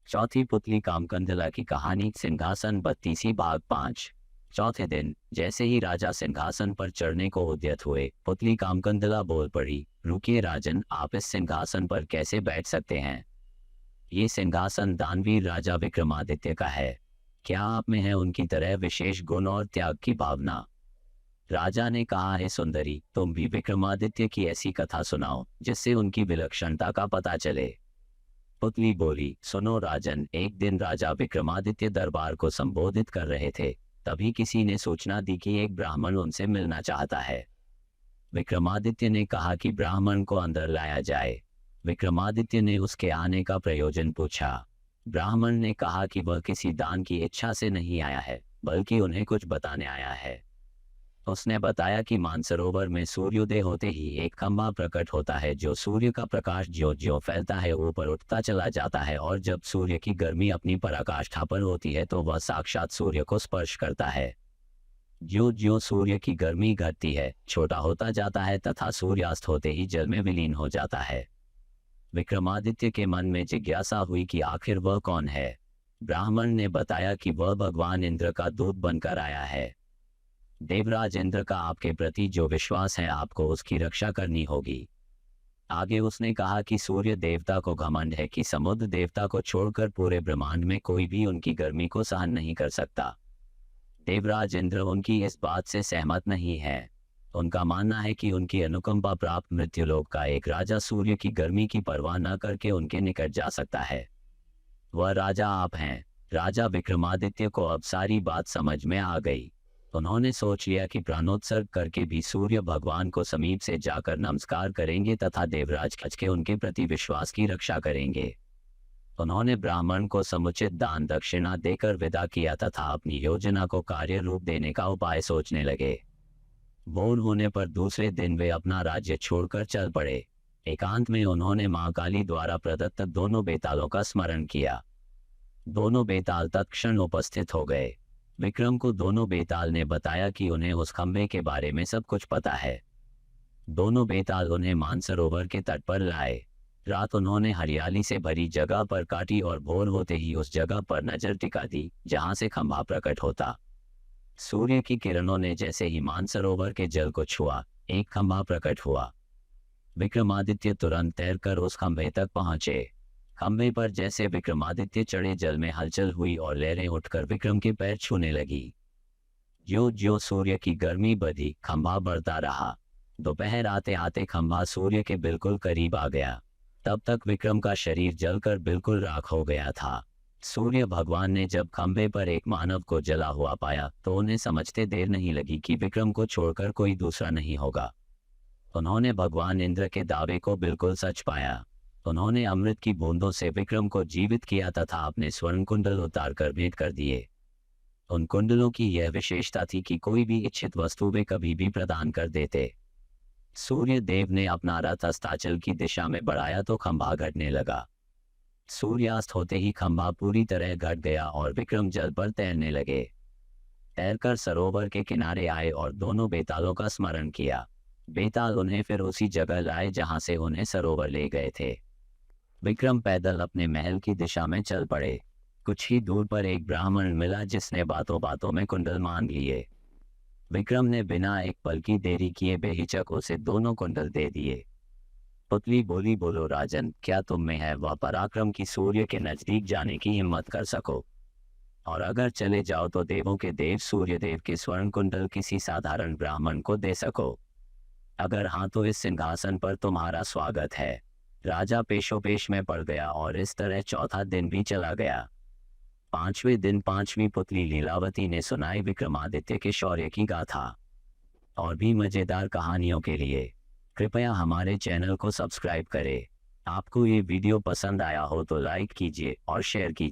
चौथी पुतली कामकंदला की कहानी सिंहासन 32 भाग 5। चौथे दिन जैसे ही राजा सिंहासन पर चढ़ने को उद्यत हुए, पुतली कामकंदला बोल पड़ी, रुकिए राजन, आप इस सिंहासन पर कैसे बैठ सकते हैं? ये सिंहासन दानवीर राजा विक्रमादित्य का है। क्या आप में है उनकी तरह विशेष गुण और त्याग की भावना? राजा ने कहा, है सुंदरी, तुम भी विक्रमादित्य की ऐसी कथा सुनाओ जिससे उनकी विलक्षणता का पता चले। पुतली बोली, सुनो राजन, एक दिन राजा विक्रमादित्य दरबार को संबोधित कर रहे थे। तभी किसी ने सूचना दी कि एक ब्राह्मण उनसे मिलना चाहता है। विक्रमादित्य ने कहा कि ब्राह्मण को अंदर लाया जाए। विक्रमादित्य ने उसके आने का प्रयोजन पूछा। ब्राह्मण ने कहा कि वह किसी दान की इच्छा से नहीं आया है, बल्कि उन्हें कुछ बताने आया है। उसने बताया कि मानसरोवर में सूर्योदय होते ही एक खंभा प्रकट होता है, जो सूर्य का प्रकाश ज्यों ज्यों फैलता है ऊपर उठता चला जाता है, और जब सूर्य की गर्मी अपनी पराकाष्ठा पर होती है तो वह साक्षात सूर्य को स्पर्श करता है। ज्यों ज्यों सूर्य की गर्मी घटती है, छोटा होता जाता है तथा सूर्यास्त होते ही जल में विलीन हो जाता है। विक्रमादित्य के मन में जिज्ञासा हुई कि आखिर वह कौन है। ब्राह्मण ने बताया कि वह भगवान इंद्र का दूत बनकर आया है। देवराज इंद्र का आपके प्रति जो विश्वास है, आपको उसकी रक्षा करनी होगी। आगे उसने कहा कि सूर्य देवता को घमंड है कि समुद्र देवता को छोड़कर पूरे ब्रह्मांड में कोई भी उनकी गर्मी को सहन नहीं कर सकता। देवराज इंद्र उनकी इस बात से सहमत नहीं है। उनका मानना है कि उनकी अनुकंपा प्राप्त मृत्युलोक का एक राजा सूर्य की गर्मी की परवाह न करके उनके निकट जा सकता है। वह राजा आप हैं। राजा विक्रमादित्य को अब सारी बात समझ में आ गई। उन्होंने सोच लिया कि प्राणोत्सर्ग करके भी सूर्य भगवान को समीप से जाकर नमस्कार करेंगे तथा देवराज खच के उनके प्रति विश्वास की रक्षा करेंगे। उन्होंने ब्राह्मण को समुचित दान दक्षिणा देकर विदा किया तथा अपनी योजना को कार्य रूप देने का उपाय सोचने लगे। भोर होने पर दूसरे दिन वे अपना राज्य छोड़कर चल पड़े। एकांत में उन्होंने मां काली द्वारा प्रदत्त दोनों बेतालों का स्मरण किया। दोनों बेताल तत्क्षण उपस्थित हो गए। विक्रम को दोनों बेताल ने बताया कि उन्हें उस खंभे के बारे में सब कुछ पता है। दोनों बेताल उन्हें मानसरोवर के तट पर लाए। रात उन्होंने हरियाली से भरी जगह पर काटी और भोर होते ही उस जगह पर नजर टिका दी जहां से खंभा प्रकट होता। सूर्य की किरणों ने जैसे ही मानसरोवर के जल को छुआ, एक खंभा प्रकट हुआ। विक्रमादित्य तुरंत तैरकर उस खंभे तक पहुंचे। खंभे पर जैसे विक्रमादित्य चढ़े, जल में हलचल हुई और लहरें उठकर विक्रम के पैर छूने लगी। ज्यों ज्यों सूर्य की गर्मी बढ़ी, खंभा बढ़ता रहा। दोपहर आते आते खंभा सूर्य के बिल्कुल करीब आ गया। तब तक विक्रम का शरीर जलकर बिल्कुल राख हो गया था। सूर्य भगवान ने जब खंभे पर एक मानव को जला हुआ पाया तो उन्हें समझते देर नहीं लगी कि विक्रम को छोड़कर कोई दूसरा नहीं होगा। उन्होंने भगवान इंद्र के दावे को बिल्कुल सच पाया। उन्होंने अमृत की बूंदों से विक्रम को जीवित किया तथा अपने स्वर्ण कुंडल उतारकर भेंट कर दिए। उन कुंडलों की यह विशेषता थी कि कोई भी इच्छित वस्तु वे कभी भी प्रदान कर देते। सूर्य देव ने अपना रथ अस्ताचल की दिशा में बढ़ाया तो खंभा घटने लगा। सूर्यास्त होते ही खंभा पूरी तरह घट गया और विक्रम जल पर तैरने लगे। तैरकर सरोवर के किनारे आए और दोनों बेतालों का स्मरण किया। बेताल उन्हें फिर उसी जगह लाए जहां से उन्हें सरोवर ले गए थे। विक्रम पैदल अपने महल की दिशा में चल पड़े। कुछ ही दूर पर एक ब्राह्मण मिला जिसने बातों बातों में कुंडल मांग लिए। विक्रम ने बिना एक पल की देरी किए बेहिचक उसे दोनों कुंडल दे दिए। पुतली बोली, बोलो राजन, क्या तुम में है वह पराक्रम की सूर्य के नजदीक जाने की हिम्मत कर सको? और अगर चले जाओ तो देवों के देव सूर्य देव के स्वर्ण कुंडल किसी साधारण ब्राह्मण को दे सको? अगर हाँ तो इस सिंहासन पर तुम्हारा स्वागत है। राजा पेशोपेश में पड़ गया और इस तरह चौथा दिन भी चला गया। पांचवें दिन पांचवी पुतली लीलावती ने सुनाई विक्रमादित्य के शौर्य की गाथा। और भी मजेदार कहानियों के लिए कृपया हमारे चैनल को सब्सक्राइब करें। आपको ये वीडियो पसंद आया हो तो लाइक कीजिए और शेयर कीजिए।